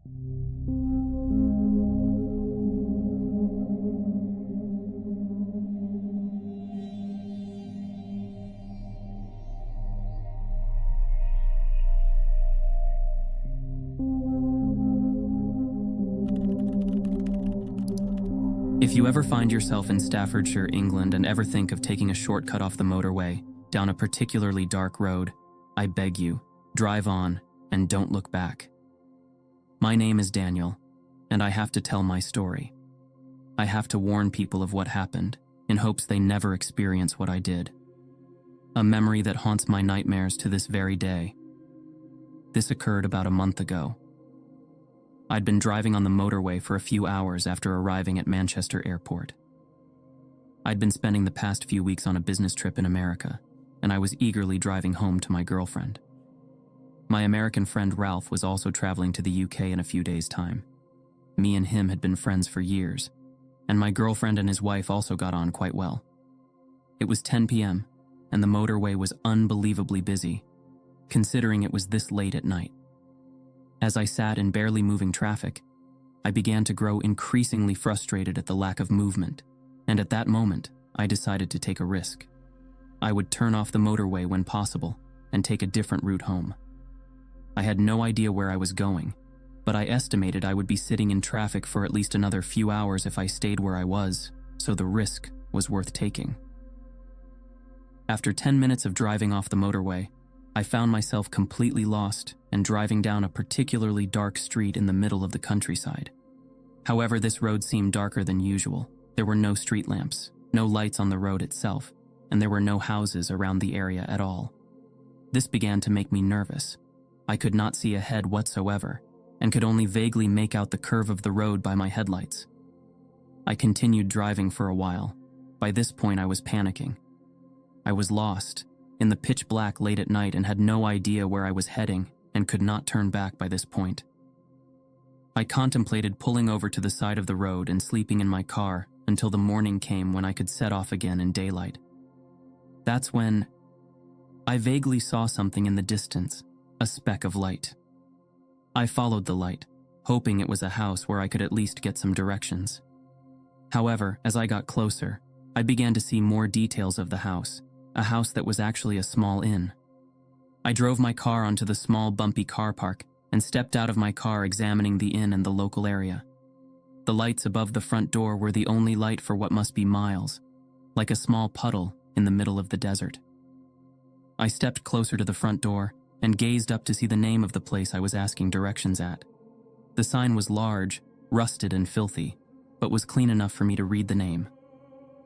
If you ever find yourself in Staffordshire, England, and ever think of taking a shortcut off the motorway down a particularly dark road, I beg you, drive on and don't look back. My name is Daniel, and I have to tell my story. I have to warn people of what happened, in hopes they never experience what I did. A memory that haunts my nightmares to this very day. This occurred about a month ago. I'd been driving on the motorway for a few hours after arriving at Manchester Airport. I'd been spending the past few weeks on a business trip in America, and I was eagerly driving home to my girlfriend. My American friend Ralph was also traveling to the UK in a few days' time. Me and him had been friends for years, and my girlfriend and his wife also got on quite well. It was 10 p.m., and the motorway was unbelievably busy, considering it was this late at night. As I sat in barely moving traffic, I began to grow increasingly frustrated at the lack of movement, and at that moment, I decided to take a risk. I would turn off the motorway when possible and take a different route home. I had no idea where I was going, but I estimated I would be sitting in traffic for at least another few hours if I stayed where I was, so the risk was worth taking. After 10 minutes of driving off the motorway, I found myself completely lost and driving down a particularly dark street in the middle of the countryside. However, this road seemed darker than usual. There were no street lamps, no lights on the road itself, and there were no houses around the area at all. This began to make me nervous. I could not see ahead whatsoever, and could only vaguely make out the curve of the road by my headlights. I continued driving for a while. By this point, I was panicking. I was lost, in the pitch black late at night, and had no idea where I was heading and could not turn back by this point. I contemplated pulling over to the side of the road and sleeping in my car until the morning came when I could set off again in daylight. That's when I vaguely saw something in the distance, a speck of light. I followed the light, hoping it was a house where I could at least get some directions. However, as I got closer, I began to see more details of the house, a house that was actually a small inn. I drove my car onto the small bumpy car park and stepped out of my car examining the inn and the local area. The lights above the front door were the only light for what must be miles, like a small puddle in the middle of the desert. I stepped closer to the front door and gazed up to see the name of the place I was asking directions at. The sign was large, rusted and filthy, but was clean enough for me to read the name: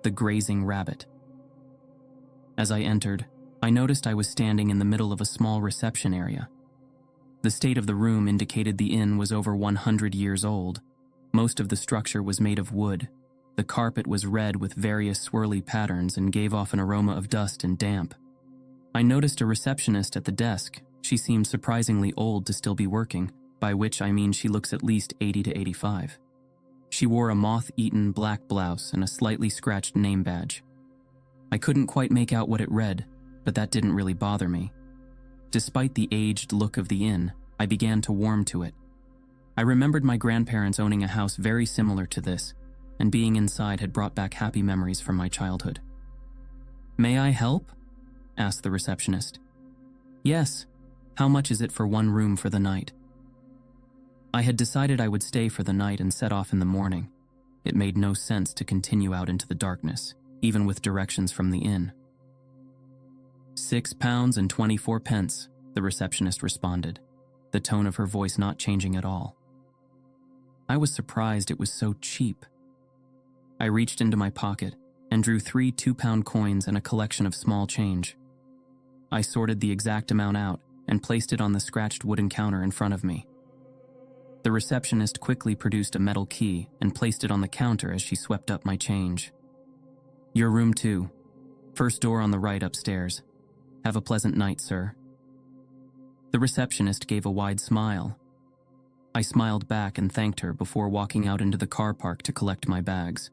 The Grazing Rabbit. As I entered, I noticed I was standing in the middle of a small reception area. The state of the room indicated the inn was over 100 years old. Most of the structure was made of wood. The carpet was red with various swirly patterns and gave off an aroma of dust and damp. I noticed a receptionist at the desk. She seemed surprisingly old to still be working, by which I mean she looks at least 80 to 85. She wore a moth-eaten black blouse and a slightly scratched name badge. I couldn't quite make out what it read, but that didn't really bother me. Despite the aged look of the inn, I began to warm to it. I remembered my grandparents owning a house very similar to this, and being inside had brought back happy memories from my childhood. "May I help?" asked the receptionist. "Yes. How much is it for one room for the night?" I had decided I would stay for the night and set off in the morning. It made no sense to continue out into the darkness, even with directions from the inn. £6.24, the receptionist responded, the tone of her voice not changing at all. I was surprised it was so cheap. I reached into my pocket and drew 3 £2 coins and a collection of small change. I sorted the exact amount out and placed it on the scratched wooden counter in front of me. The receptionist quickly produced a metal key and placed it on the counter as she swept up my change. "Your room 2. First door on the right upstairs. Have a pleasant night, sir." The receptionist gave a wide smile. I smiled back and thanked her before walking out into the car park to collect my bags.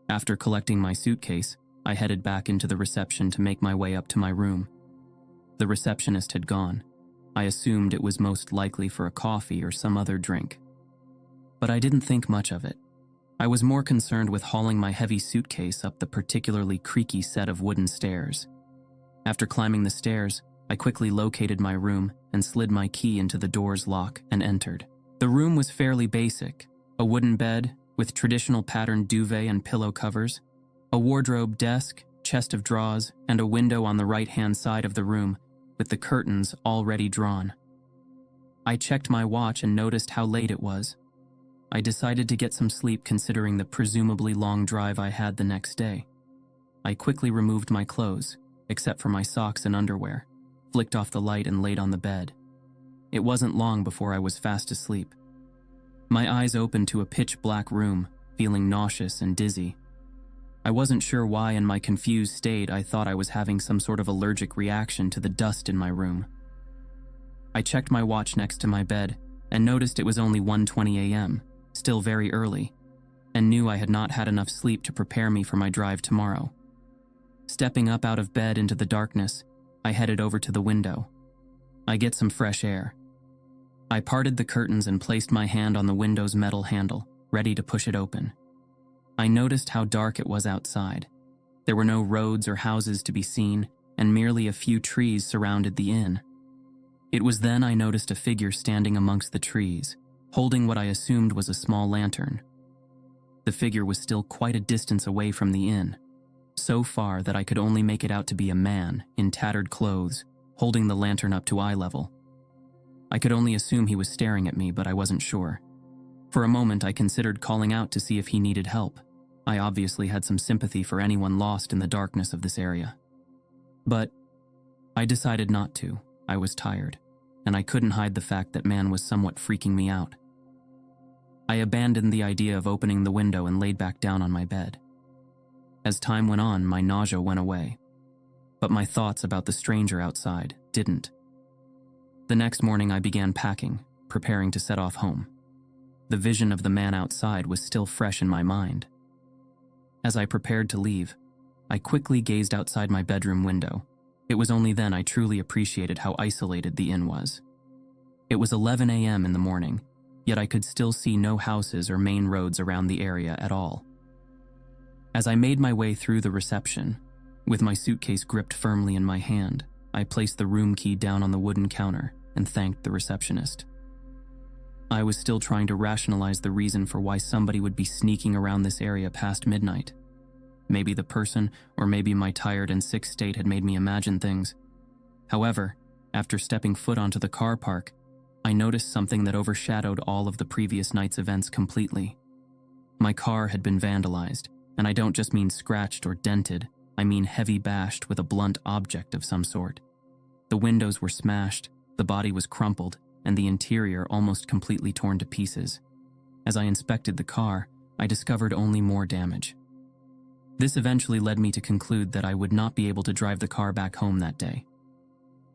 After collecting my suitcase, I headed back into the reception to make my way up to my room. The receptionist had gone, I assumed it was most likely for a coffee or some other drink. But I didn't think much of it. I was more concerned with hauling my heavy suitcase up the particularly creaky set of wooden stairs. After climbing the stairs, I quickly located my room and slid my key into the door's lock and entered. The room was fairly basic: a wooden bed with traditional patterned duvet and pillow covers, a wardrobe, desk, chest of drawers, and a window on the right-hand side of the room with the curtains already drawn. I checked my watch and noticed how late it was. I decided to get some sleep considering the presumably long drive I had the next day. I quickly removed my clothes, except for my socks and underwear, flicked off the light and laid on the bed. It wasn't long before I was fast asleep. My eyes opened to a pitch-black room, feeling nauseous and dizzy. I wasn't sure why in my confused state I thought I was having some sort of allergic reaction to the dust in my room. I checked my watch next to my bed and noticed it was only 1:20 a.m., still very early, and knew I had not had enough sleep to prepare me for my drive tomorrow. Stepping up out of bed into the darkness, I headed over to the window. I get some fresh air. I parted the curtains and placed my hand on the window's metal handle, ready to push it open. I noticed how dark it was outside. There were no roads or houses to be seen, and merely a few trees surrounded the inn. It was then I noticed a figure standing amongst the trees, holding what I assumed was a small lantern. The figure was still quite a distance away from the inn, so far that I could only make it out to be a man in tattered clothes, holding the lantern up to eye level. I could only assume he was staring at me, but I wasn't sure. For a moment, I considered calling out to see if he needed help. I obviously had some sympathy for anyone lost in the darkness of this area. But I decided not to. I was tired, and I couldn't hide the fact that man was somewhat freaking me out. I abandoned the idea of opening the window and laid back down on my bed. As time went on, my nausea went away, but my thoughts about the stranger outside didn't. The next morning I began packing, preparing to set off home. The vision of the man outside was still fresh in my mind. As I prepared to leave, I quickly gazed outside my bedroom window. It was only then I truly appreciated how isolated the inn was. It was 11 a.m. in the morning, yet I could still see no houses or main roads around the area at all. As I made my way through the reception, with my suitcase gripped firmly in my hand, I placed the room key down on the wooden counter and thanked the receptionist. I was still trying to rationalize the reason for why somebody would be sneaking around this area past midnight. Maybe the person, or maybe my tired and sick state had made me imagine things. However, after stepping foot onto the car park, I noticed something that overshadowed all of the previous night's events completely. My car had been vandalized, and I don't just mean scratched or dented, I mean heavy bashed with a blunt object of some sort. The windows were smashed, the body was crumpled, and the interior almost completely torn to pieces. As I inspected the car, I discovered only more damage. This eventually led me to conclude that I would not be able to drive the car back home that day.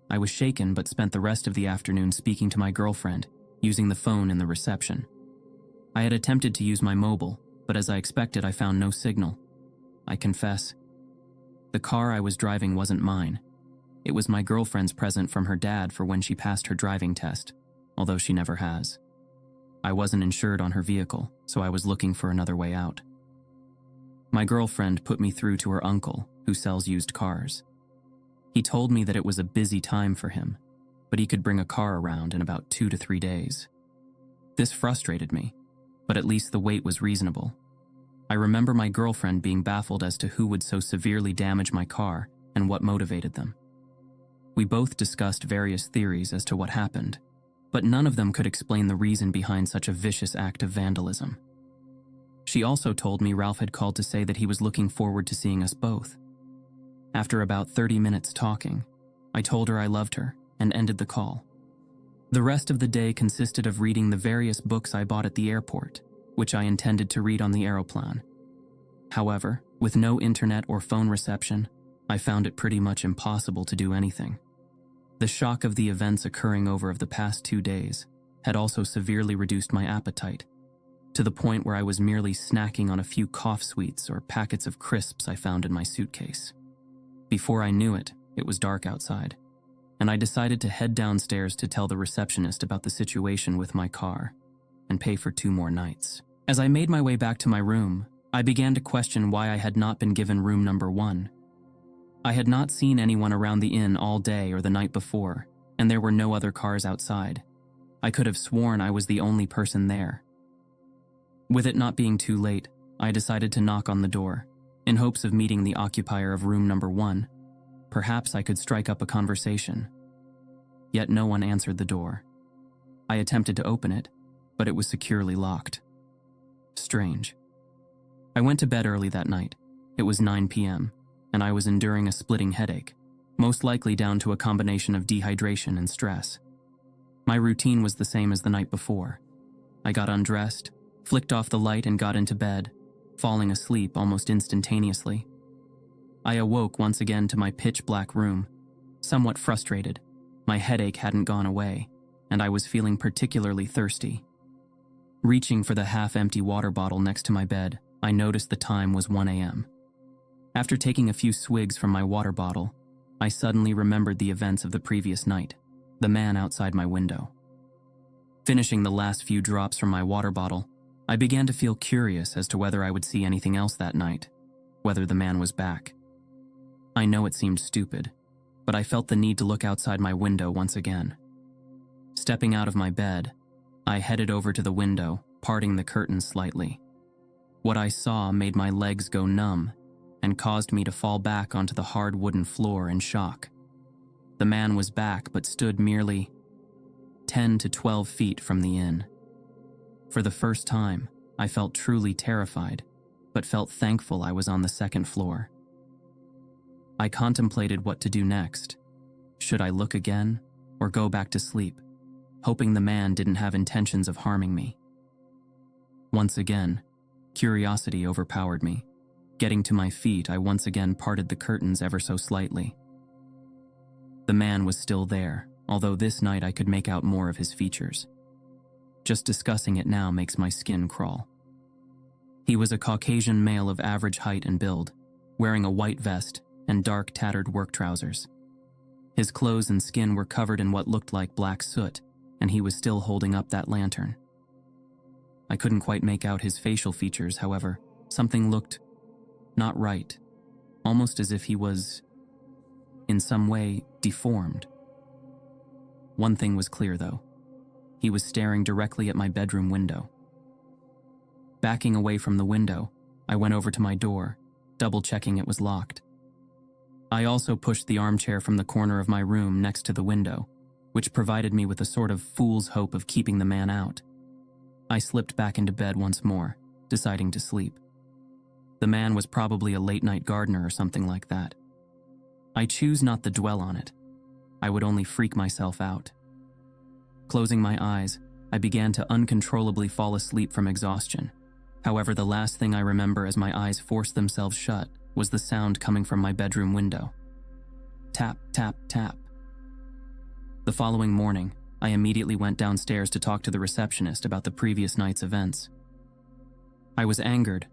I was shaken but spent the rest of the afternoon speaking to my girlfriend, using the phone in the reception. I had attempted to use my mobile, but as I expected, I found no signal. I confess, the car I was driving wasn't mine. It was my girlfriend's present from her dad for when she passed her driving test, although she never has. I wasn't insured on her vehicle, so I was looking for another way out. My girlfriend put me through to her uncle, who sells used cars. He told me that it was a busy time for him, but he could bring a car around in about 2 to 3 days. This frustrated me, but at least the wait was reasonable. I remember my girlfriend being baffled as to who would so severely damage my car and what motivated them. We both discussed various theories as to what happened, but none of them could explain the reason behind such a vicious act of vandalism. She also told me Ralph had called to say that he was looking forward to seeing us both. After about 30 minutes talking, I told her I loved her and ended the call. The rest of the day consisted of reading the various books I bought at the airport, which I intended to read on the aeroplane. However, with no internet or phone reception, I found it pretty much impossible to do anything. The shock of the events occurring over the past 2 days had also severely reduced my appetite, to the point where I was merely snacking on a few cough sweets or packets of crisps I found in my suitcase. Before I knew it, it was dark outside. and I decided to head downstairs to tell the receptionist about the situation with my car and pay for 2 more nights. As I made my way back to my room, I began to question why I had not been given room number 1. I had not seen anyone around the inn all day or the night before, and there were no other cars outside. I could have sworn I was the only person there. With it not being too late, I decided to knock on the door, in hopes of meeting the occupier of room number 1. Perhaps I could strike up a conversation. Yet no one answered the door. I attempted to open it, but it was securely locked. Strange. I went to bed early that night. It was 9 p.m., and I was enduring a splitting headache, most likely down to a combination of dehydration and stress. My routine was the same as the night before. I got undressed, flicked off the light, and got into bed, falling asleep almost instantaneously. I awoke once again to my pitch-black room, somewhat frustrated. My headache hadn't gone away, and I was feeling particularly thirsty. Reaching for the half-empty water bottle next to my bed, I noticed the time was 1 a.m. After taking a few swigs from my water bottle, I suddenly remembered the events of the previous night, the man outside my window. Finishing the last few drops from my water bottle, I began to feel curious as to whether I would see anything else that night, whether the man was back. I know it seemed stupid, but I felt the need to look outside my window once again. Stepping out of my bed, I headed over to the window, parting the curtains slightly. What I saw made my legs go numb and caused me to fall back onto the hard wooden floor in shock. The man was back but stood merely 10 to 12 feet from the inn. For the first time, I felt truly terrified, but felt thankful I was on the 2nd floor. I contemplated what to do next. Should I look again or go back to sleep, hoping the man didn't have intentions of harming me? Once again, curiosity overpowered me. Getting to my feet, I once again parted the curtains ever so slightly. The man was still there, although this night I could make out more of his features. Just discussing it now makes my skin crawl. He was a Caucasian male of average height and build, wearing a white vest and dark tattered work trousers. His clothes and skin were covered in what looked like black soot, and he was still holding up that lantern. I couldn't quite make out his facial features, however. Something looked not right, almost as if he was, in some way, deformed. One thing was clear, though. He was staring directly at my bedroom window. Backing away from the window, I went over to my door, double-checking it was locked. I also pushed the armchair from the corner of my room next to the window, which provided me with a sort of fool's hope of keeping the man out. I slipped back into bed once more, deciding to sleep. The man was probably a late-night gardener or something like that. I choose not to dwell on it. I would only freak myself out. Closing my eyes, I began to uncontrollably fall asleep from exhaustion. However, the last thing I remember as my eyes forced themselves shut was the sound coming from my bedroom window. Tap, tap, tap. The following morning, I immediately went downstairs to talk to the receptionist about the previous night's events. I was angered,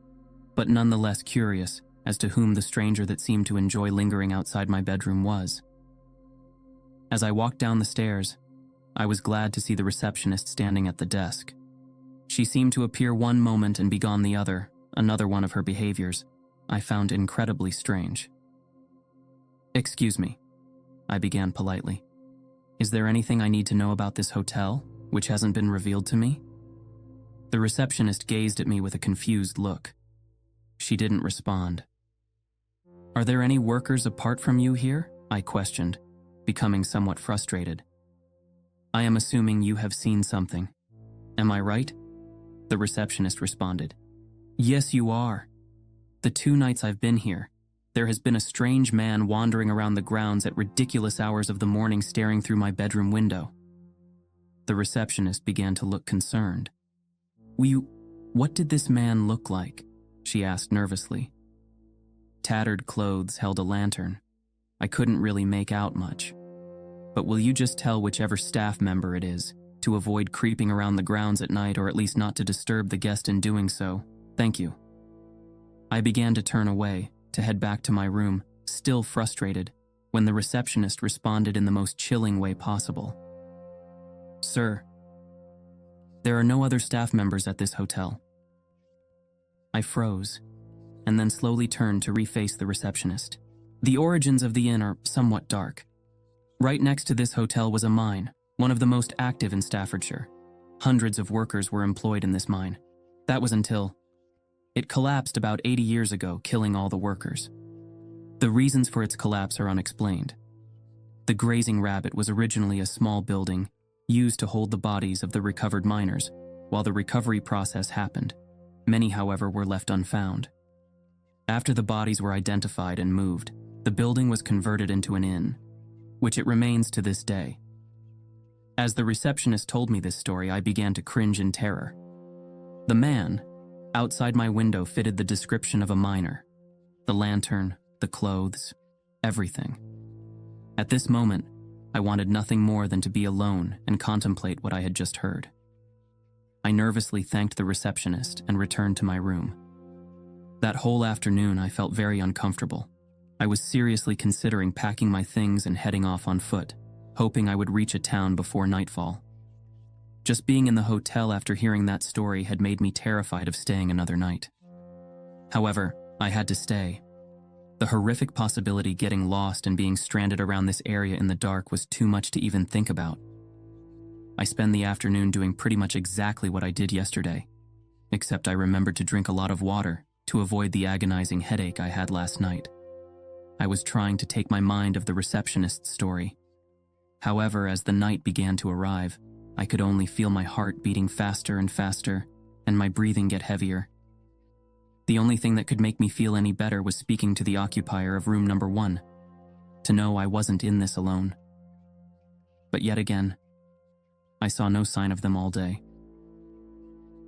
but nonetheless curious as to whom the stranger that seemed to enjoy lingering outside my bedroom was. As I walked down the stairs, I was glad to see the receptionist standing at the desk. She seemed to appear one moment and be gone the other, another one of her behaviors I found incredibly strange. "Excuse me," I began politely. "Is there anything I need to know about this hotel, which hasn't been revealed to me?" The receptionist gazed at me with a confused look. She didn't respond. "Are there any workers apart from you here?" I questioned, becoming somewhat frustrated. "I am assuming you have seen something. Am I right?" The receptionist responded. "Yes, you are. The 2 nights I've been here, there has been a strange man wandering around the grounds at ridiculous hours of the morning staring through my bedroom window." The receptionist began to look concerned. What did this man look like?" she asked nervously. Tattered clothes held a lantern. I couldn't really make out much. "But will you just tell whichever staff member it is to avoid creeping around the grounds at night, or at least not to disturb the guest in doing so? Thank you." I began to turn away, to head back to my room, still frustrated, when the receptionist responded in the most chilling way possible. "Sir, there are no other staff members at this hotel." I froze, and then slowly turned to reface the receptionist. The origins of the inn are somewhat dark. Right next to this hotel was a mine, one of the most active in Staffordshire. Hundreds of workers were employed in this mine. That was until it collapsed about 80 years ago, killing all the workers. The reasons for its collapse are unexplained. The Grazing Rabbit was originally a small building used to hold the bodies of the recovered miners while the recovery process happened. Many, however, were left unfound. After the bodies were identified and moved, the building was converted into an inn, which it remains to this day. As the receptionist told me this story, I began to cringe in terror. The man outside my window fitted the description of a miner. The lantern, the clothes, everything. At this moment, I wanted nothing more than to be alone and contemplate what I had just heard. I nervously thanked the receptionist and returned to my room. That whole afternoon, I felt very uncomfortable. I was seriously considering packing my things and heading off on foot, hoping I would reach a town before nightfall. Just being in the hotel after hearing that story had made me terrified of staying another night. However, I had to stay. The horrific possibility getting lost and being stranded around this area in the dark was too much to even think about. I spent the afternoon doing pretty much exactly what I did yesterday, except I remembered to drink a lot of water to avoid the agonizing headache I had last night. I was trying to take my mind off the receptionist's story. However, as the night began to arrive, I could only feel my heart beating faster and faster, and my breathing get heavier. The only thing that could make me feel any better was speaking to the occupier of room number 1, to know I wasn't in this alone. But yet again, I saw no sign of them all day.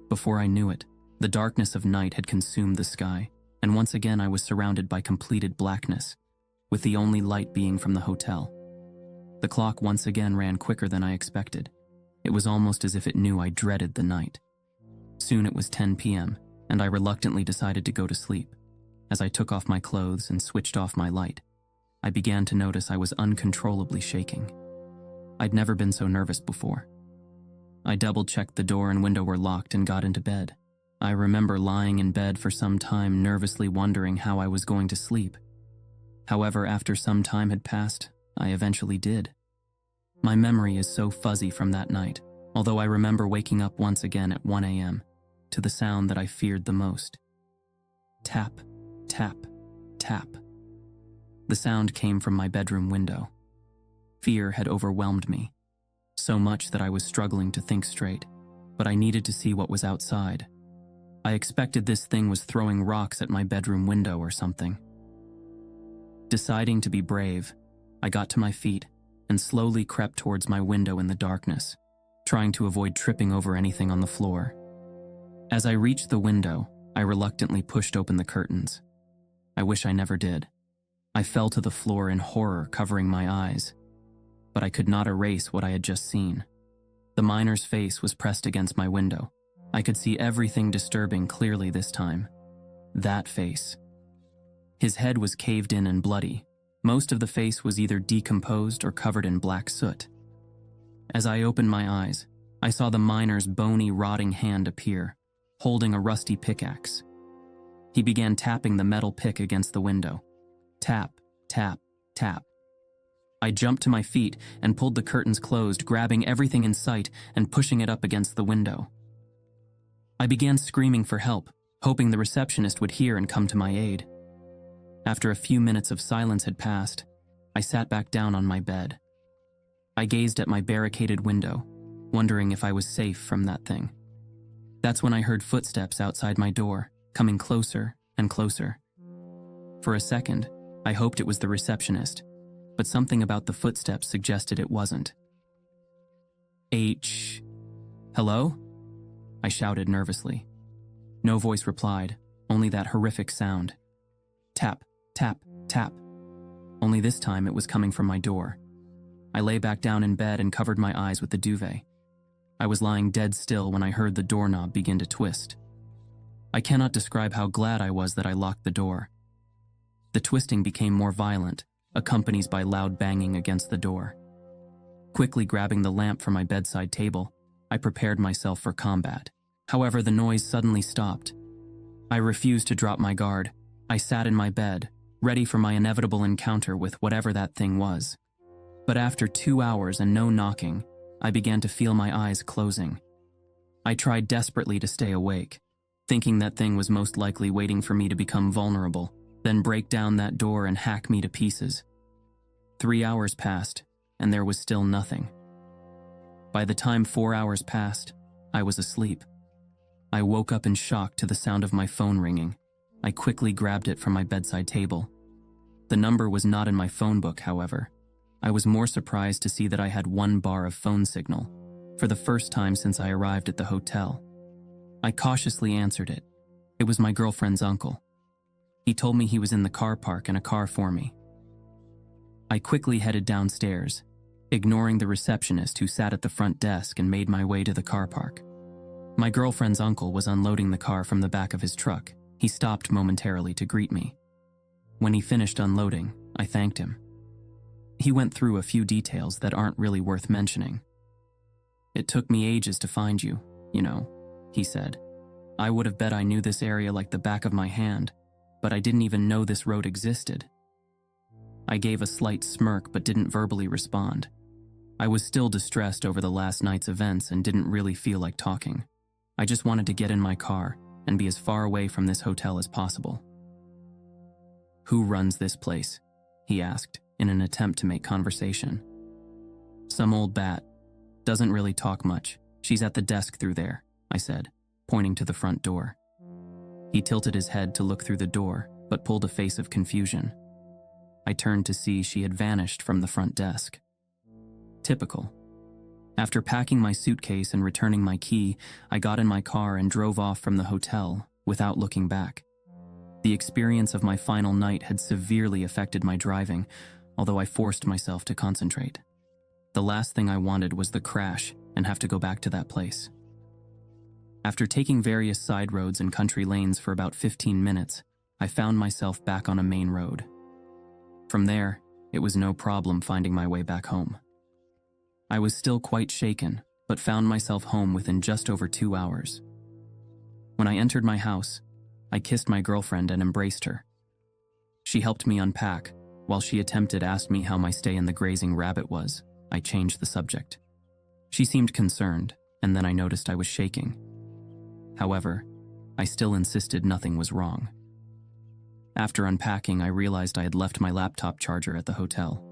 Before I knew it, the darkness of night had consumed the sky, and once again I was surrounded by completed blackness, with the only light being from the hotel. The clock once again ran quicker than I expected. It was almost as if it knew I dreaded the night. Soon it was 10 p.m., and I reluctantly decided to go to sleep. As I took off my clothes and switched off my light, I began to notice I was uncontrollably shaking. I'd never been so nervous before. I double-checked the door and window were locked and got into bed. I remember lying in bed for some time, nervously wondering how I was going to sleep. However, after some time had passed, I eventually did. My memory is so fuzzy from that night, although I remember waking up once again at 1 a.m. to the sound that I feared the most. Tap, tap, tap. The sound came from my bedroom window. Fear had overwhelmed me, so much that I was struggling to think straight, but I needed to see what was outside. I expected this thing was throwing rocks at my bedroom window or something. Deciding to be brave, I got to my feet and slowly crept towards my window in the darkness, trying to avoid tripping over anything on the floor. As I reached the window, I reluctantly pushed open the curtains. I wish I never did. I fell to the floor in horror, covering my eyes, but I could not erase what I had just seen. The miner's face was pressed against my window. I could see everything disturbing clearly this time. That face. His head was caved in and bloody. Most of the face was either decomposed or covered in black soot. As I opened my eyes, I saw the miner's bony, rotting hand appear, holding a rusty pickaxe. He began tapping the metal pick against the window. Tap, tap, tap. I jumped to my feet and pulled the curtains closed, grabbing everything in sight and pushing it up against the window. I began screaming for help, hoping the receptionist would hear and come to my aid. After a few minutes of silence had passed, I sat back down on my bed. I gazed at my barricaded window, wondering if I was safe from that thing. That's when I heard footsteps outside my door, coming closer and closer. For a second, I hoped it was the receptionist, but something about the footsteps suggested it wasn't. Hello? I shouted nervously. No voice replied, only that horrific sound. Tap, tap, tap. Only this time it was coming from my door. I lay back down in bed and covered my eyes with the duvet. I was lying dead still when I heard the doorknob begin to twist. I cannot describe how glad I was that I locked the door. The twisting became more violent, accompanied by loud banging against the door. Quickly grabbing the lamp from my bedside table, I prepared myself for combat. However, the noise suddenly stopped. I refused to drop my guard. I sat in my bed, ready for my inevitable encounter with whatever that thing was. But after 2 hours and no knocking, I began to feel my eyes closing. I tried desperately to stay awake, thinking that thing was most likely waiting for me to become vulnerable, then break down that door and hack me to pieces. 3 hours passed, and there was still nothing. By the time 4 hours passed, I was asleep. I woke up in shock to the sound of my phone ringing. I quickly grabbed it from my bedside table. The number was not in my phone book, however. I was more surprised to see that I had 1 bar of phone signal, for the first time since I arrived at the hotel. I cautiously answered it. It was my girlfriend's uncle. He told me he was in the car park in a car for me. I quickly headed downstairs, ignoring the receptionist who sat at the front desk, and made my way to the car park. My girlfriend's uncle was unloading the car from the back of his truck. He stopped momentarily to greet me. When he finished unloading, I thanked him. He went through a few details that aren't really worth mentioning. "It took me ages to find you, he said. "I would have bet I knew this area like the back of my hand, but I didn't even know this road existed." I gave a slight smirk but didn't verbally respond. I was still distressed over the last night's events and didn't really feel like talking. I just wanted to get in my car and be as far away from this hotel as possible. "Who runs this place?" he asked, in an attempt to make conversation. "Some old bat. Doesn't really talk much. She's at the desk through there," I said, pointing to the front door. He tilted his head to look through the door, but pulled a face of confusion. I turned to see she had vanished from the front desk. Typical. After packing my suitcase and returning my key, I got in my car and drove off from the hotel without looking back. The experience of my final night had severely affected my driving, although I forced myself to concentrate. The last thing I wanted was the crash and have to go back to that place. After taking various side roads and country lanes for about 15 minutes, I found myself back on a main road. From there, it was no problem finding my way back home. I was still quite shaken, but found myself home within just over 2 hours. When I entered my house, I kissed my girlfriend and embraced her. She helped me unpack. While she attempted to ask me how my stay in the grazing rabbit was, I changed the subject. She seemed concerned, and then I noticed I was shaking. However, I still insisted nothing was wrong. After unpacking, I realized I had left my laptop charger at the hotel.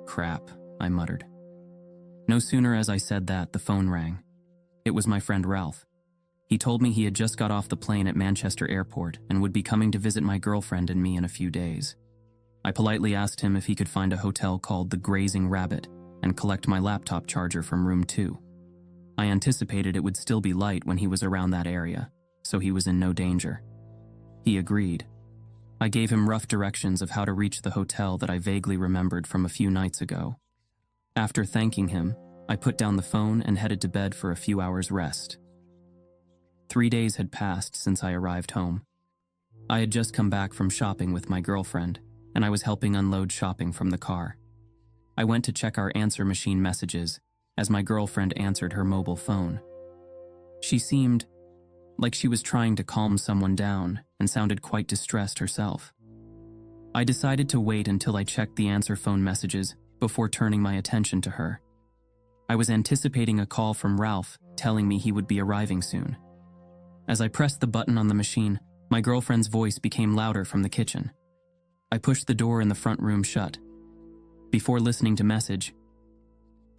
"Crap," I muttered. No sooner as I said that, the phone rang. It was my friend Ralph. He told me he had just got off the plane at Manchester Airport and would be coming to visit my girlfriend and me in a few days. I politely asked him if he could find a hotel called the Grazing Rabbit and collect my laptop charger from room 2. I anticipated it would still be light when he was around that area, so he was in no danger. He agreed. I gave him rough directions of how to reach the hotel that I vaguely remembered from a few nights ago. After thanking him, I put down the phone and headed to bed for a few hours' rest. 3 days had passed since I arrived home. I had just come back from shopping with my girlfriend, and I was helping unload shopping from the car. I went to check our answer machine messages as my girlfriend answered her mobile phone. She seemed like she was trying to calm someone down and sounded quite distressed herself. I decided to wait until I checked the answer phone messages before turning my attention to her. I was anticipating a call from Ralph telling me he would be arriving soon. As I pressed the button on the machine, my girlfriend's voice became louder from the kitchen. I pushed the door in the front room shut. Before listening to message,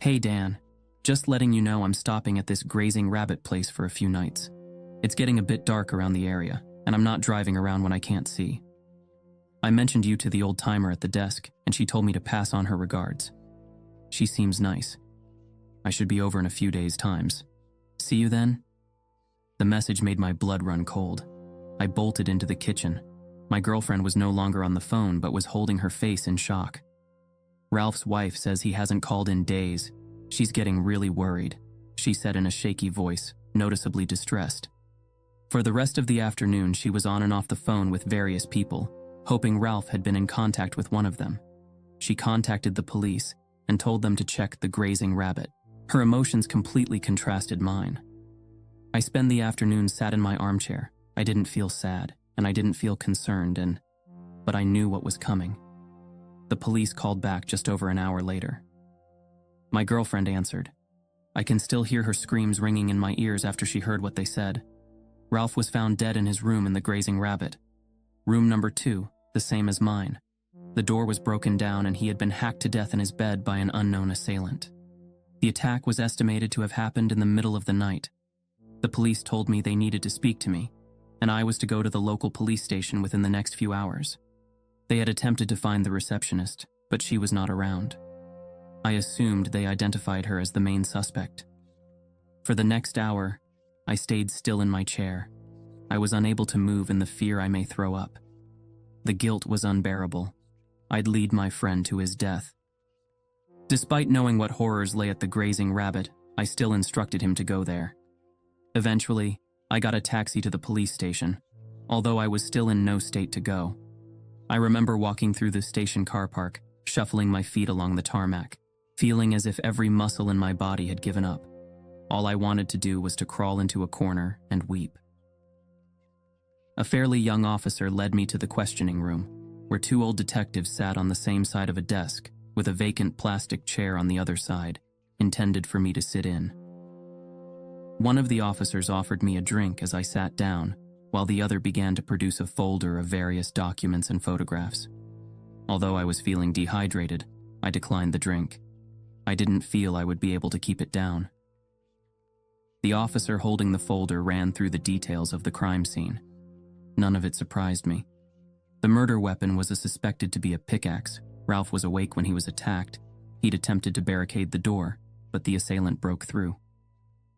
"Hey Dan, just letting you know I'm stopping at this grazing rabbit place for a few nights. It's getting a bit dark around the area, and I'm not driving around when I can't see. I mentioned you to the old timer at the desk, and she told me to pass on her regards. She seems nice. I should be over in a few days' times. See you then?" The message made my blood run cold. I bolted into the kitchen. My girlfriend was no longer on the phone, but was holding her face in shock. "Ralph's wife says he hasn't called in days. She's getting really worried," she said in a shaky voice, noticeably distressed. For the rest of the afternoon, she was on and off the phone with various people, hoping Ralph had been in contact with one of them. She contacted the police and told them to check the grazing rabbit. Her emotions completely contrasted mine. I spent the afternoon sat in my armchair. I didn't feel sad, and I didn't feel concerned, but I knew what was coming. The police called back just over an hour later. My girlfriend answered. I can still hear her screams ringing in my ears after she heard what they said. Ralph was found dead in his room in the grazing rabbit. Room number 2, the same as mine. The door was broken down and he had been hacked to death in his bed by an unknown assailant. The attack was estimated to have happened in the middle of the night. The police told me they needed to speak to me, and I was to go to the local police station within the next few hours. They had attempted to find the receptionist, but she was not around. I assumed they identified her as the main suspect. For the next hour, I stayed still in my chair. I was unable to move in the fear I may throw up. The guilt was unbearable. I'd lead my friend to his death. Despite knowing what horrors lay at the grazing rabbit, I still instructed him to go there. Eventually, I got a taxi to the police station, although I was still in no state to go. I remember walking through the station car park, shuffling my feet along the tarmac, feeling as if every muscle in my body had given up. All I wanted to do was to crawl into a corner and weep. A fairly young officer led me to the questioning room, where 2 old detectives sat on the same side of a desk, with a vacant plastic chair on the other side, intended for me to sit in. One of the officers offered me a drink as I sat down, while the other began to produce a folder of various documents and photographs. Although I was feeling dehydrated, I declined the drink. I didn't feel I would be able to keep it down. The officer holding the folder ran through the details of the crime scene. None of it surprised me. The murder weapon was suspected to be a pickaxe. Ralph was awake when he was attacked. He'd attempted to barricade the door, but the assailant broke through.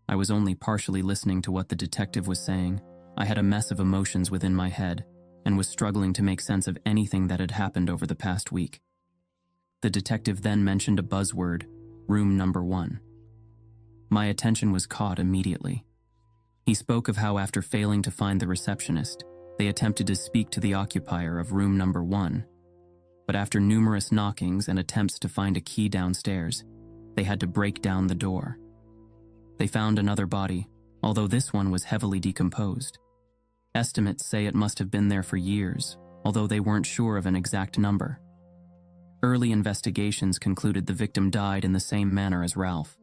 I was only partially listening to what the detective was saying. I had a mess of emotions within my head and was struggling to make sense of anything that had happened over the past week. The detective then mentioned a buzzword, room number 1. My attention was caught immediately. He spoke of how after failing to find the receptionist, they attempted to speak to the occupier of room number 1. But after numerous knockings and attempts to find a key downstairs, they had to break down the door. They found another body, although this one was heavily decomposed. Estimates say it must have been there for years, although they weren't sure of an exact number. Early investigations concluded the victim died in the same manner as Ralph.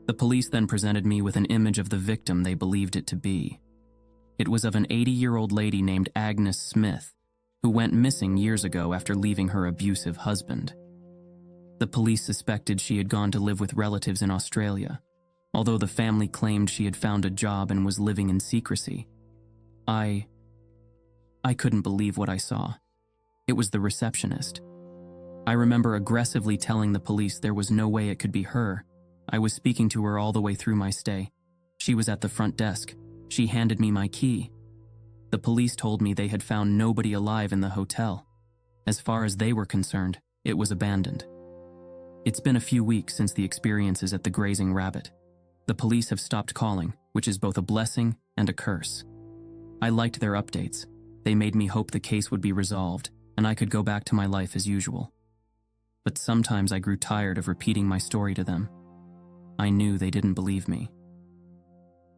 The police then presented me with an image of the victim they believed it to be. It was of an 80-year-old lady named Agnes Smith, who went missing years ago after leaving her abusive husband. The police suspected she had gone to live with relatives in Australia, although the family claimed she had found a job and was living in secrecy. I couldn't believe what I saw. It was the receptionist. I remember aggressively telling the police there was no way it could be her. I was speaking to her all the way through my stay. She was at the front desk. She handed me my key. The police told me they had found nobody alive in the hotel. As far as they were concerned, it was abandoned. It's been a few weeks since the experiences at the grazing rabbit. The police have stopped calling, which is both a blessing and a curse. I liked their updates. They made me hope the case would be resolved, and I could go back to my life as usual. But sometimes I grew tired of repeating my story to them. I knew they didn't believe me.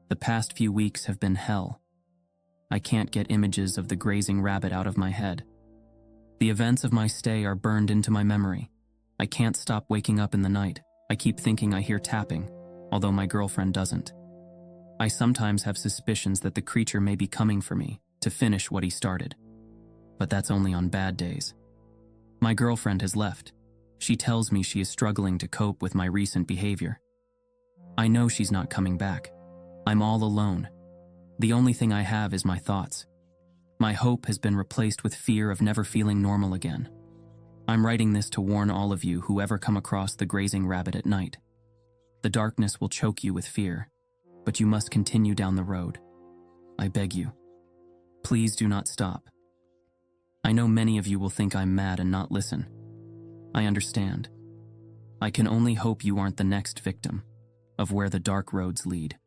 The past few weeks have been hell. I can't get images of the grazing rabbit out of my head. The events of my stay are burned into my memory. I can't stop waking up in the night. I keep thinking I hear tapping, although my girlfriend doesn't. I sometimes have suspicions that the creature may be coming for me to finish what he started. But that's only on bad days. My girlfriend has left. She tells me she is struggling to cope with my recent behavior. I know she's not coming back. I'm all alone. The only thing I have is my thoughts. My hope has been replaced with fear of never feeling normal again. I'm writing this to warn all of you who ever come across the grazing rabbit at night. The darkness will choke you with fear, but you must continue down the road. I beg you. Please do not stop. I know many of you will think I'm mad and not listen. I understand. I can only hope you aren't the next victim of where the dark roads lead.